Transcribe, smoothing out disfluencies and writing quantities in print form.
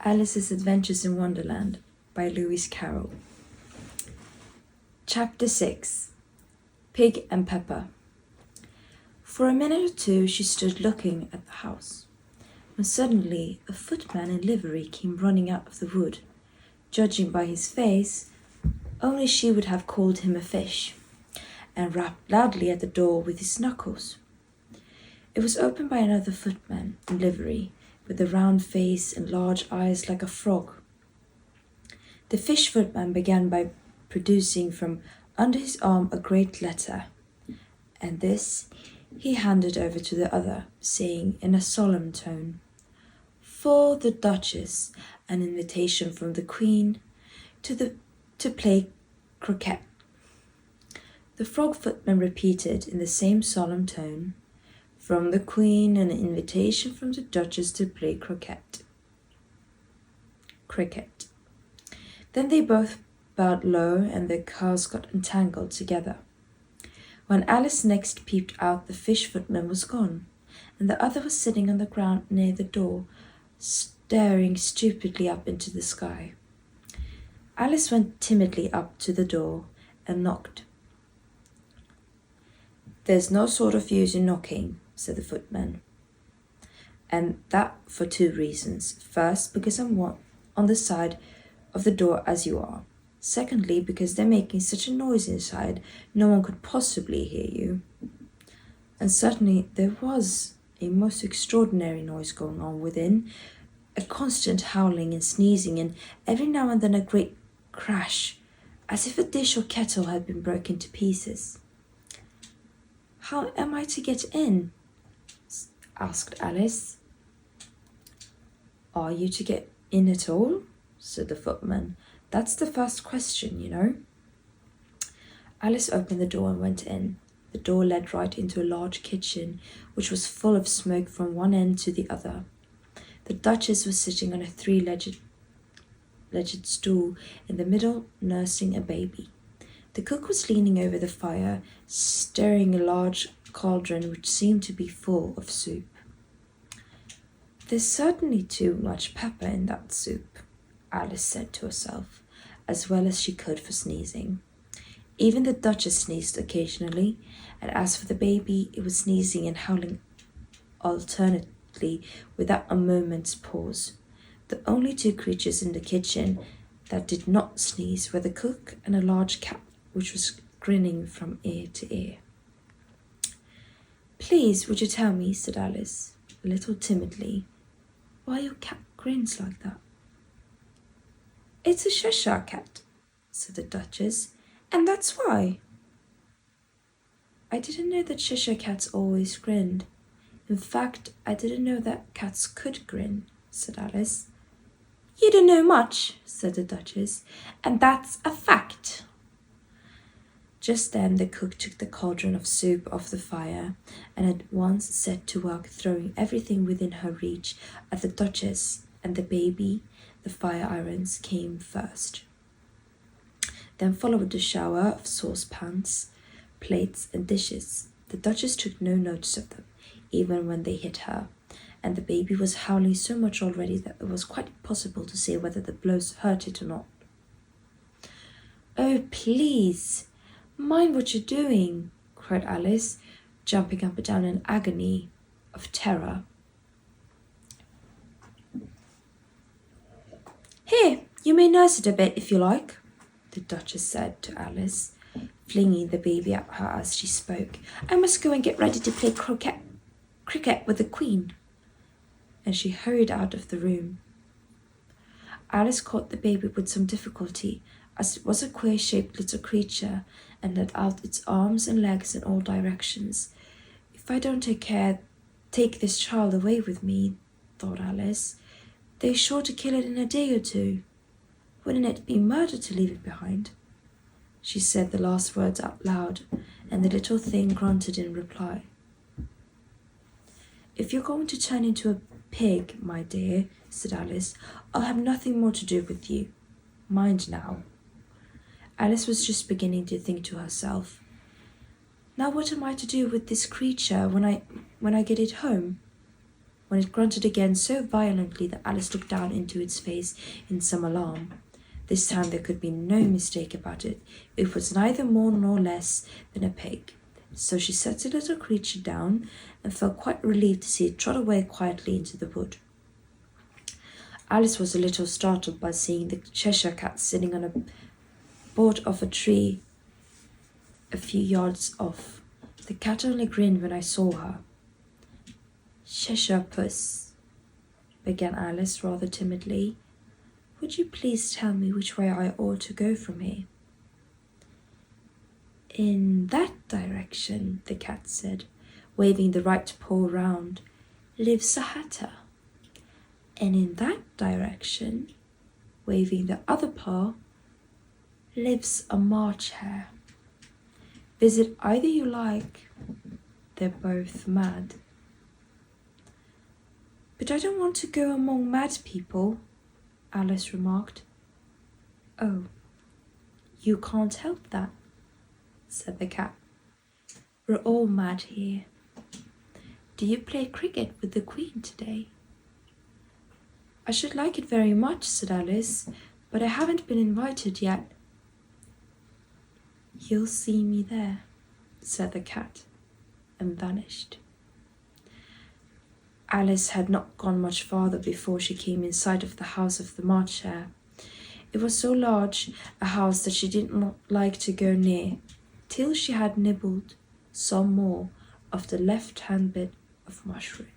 Alice's Adventures in Wonderland by Lewis Carroll. Chapter 6. Pig and Pepper. For a minute or two she stood looking at the house, when suddenly a footman in livery came running out of the wood. Judging by his face, only she would have called him a fish, and rapped loudly at the door with his knuckles. It was opened by another footman in livery, with a round face and large eyes like a frog. The fish footman began by producing from under his arm a great letter, and this he handed over to the other, saying in a solemn tone, "For the Duchess, an invitation from the Queen to play croquet." The frog footman repeated in the same solemn tone, "From the Queen, an invitation from the Duchess to play cricket." Then they both bowed low, and their curls got entangled together. When Alice next peeped out, the fish footman was gone, and the other was sitting on the ground near the door, staring stupidly up into the sky. Alice went timidly up to the door and knocked. "There's no sort of use in knocking," said the footman, "and that for two reasons. First, because I'm on the side of the door as you are. Secondly, because they're making such a noise inside, no one could possibly hear you." And certainly there was a most extraordinary noise going on within, a constant howling and sneezing, and every now and then a great crash, as if a dish or kettle had been broken to pieces. "How am I to get in?" asked Alice. "Are you to get in at all?" said the footman. "That's the first question, you know." Alice opened the door and went in. The door led right into a large kitchen, which was full of smoke from one end to the other. The Duchess was sitting on a three-legged stool in the middle, nursing a baby. The cook was leaning over the fire, stirring a large cauldron which seemed to be full of soup. "There's certainly too much pepper in that soup," Alice said to herself, as well as she could for sneezing. Even the Duchess sneezed occasionally, and as for the baby, it was sneezing and howling alternately without a moment's pause. The only two creatures in the kitchen that did not sneeze were the cook and a large cat, which was grinning from ear to ear. "Please, would you tell me," said Alice, a little timidly, "why your cat grins like that?" "It's a Cheshire cat," said the Duchess, "and that's why." "I didn't know that Cheshire cats always grinned. In fact, I didn't know that cats could grin," said Alice. "You don't know much," said the Duchess, "and that's a fact." Just then the cook took the cauldron of soup off the fire and at once set to work throwing everything within her reach at the Duchess and the baby. The fire irons came first. Then followed a shower of saucepans, plates, and dishes. The Duchess took no notice of them, even when they hit her, and the baby was howling so much already that it was quite impossible to say whether the blows hurt it or not. "Oh, please, mind what you're doing," cried Alice, jumping up and down in agony of terror. "Here, you may nurse it a bit if you like," the Duchess said to Alice, flinging the baby at her as she spoke. "I must go and get ready to play cricket with the Queen." And she hurried out of the room. Alice caught the baby with some difficulty, as it was a queer-shaped little creature and let out its arms and legs in all directions. "If I don't take this child away with me," thought Alice, "they're sure to kill it in a day or two. Wouldn't it be murder to leave it behind?" She said the last words out loud, and the little thing grunted in reply. "If you're going to turn into a pig, my dear," said Alice, "I'll have nothing more to do with you. Mind now." Alice was just beginning to think to herself, "Now what am I to do with this creature when I get it home?" when it grunted again so violently that Alice looked down into its face in some alarm. This time there could be no mistake about it. It was neither more nor less than a pig. So she set the little creature down and felt quite relieved to see it trot away quietly into the wood. Alice was a little startled by seeing the Cheshire Cat sitting on a board of a tree a few yards off. The cat only grinned when I saw her. "Cheshire Puss," began Alice rather timidly, "would you please tell me which way I ought to go from here?" "In that direction," the cat said, waving the right paw round, "lives a hatter. And in that direction," waving the other paw, "lives a March hare. Visit either you like. They're both mad." "But I don't want to go among mad people," Alice remarked. "Oh, you can't help that," said the cat. "We're all mad here. Do you play cricket with the Queen today?" "I should like it very much," said Alice, "but I haven't been invited yet." "You'll see me there," said the cat, and vanished. Alice had not gone much farther before she came in sight of the house of the March hare. It was so large a house that she did not like to go near, till she had nibbled some more of the left-hand bit of mushroom.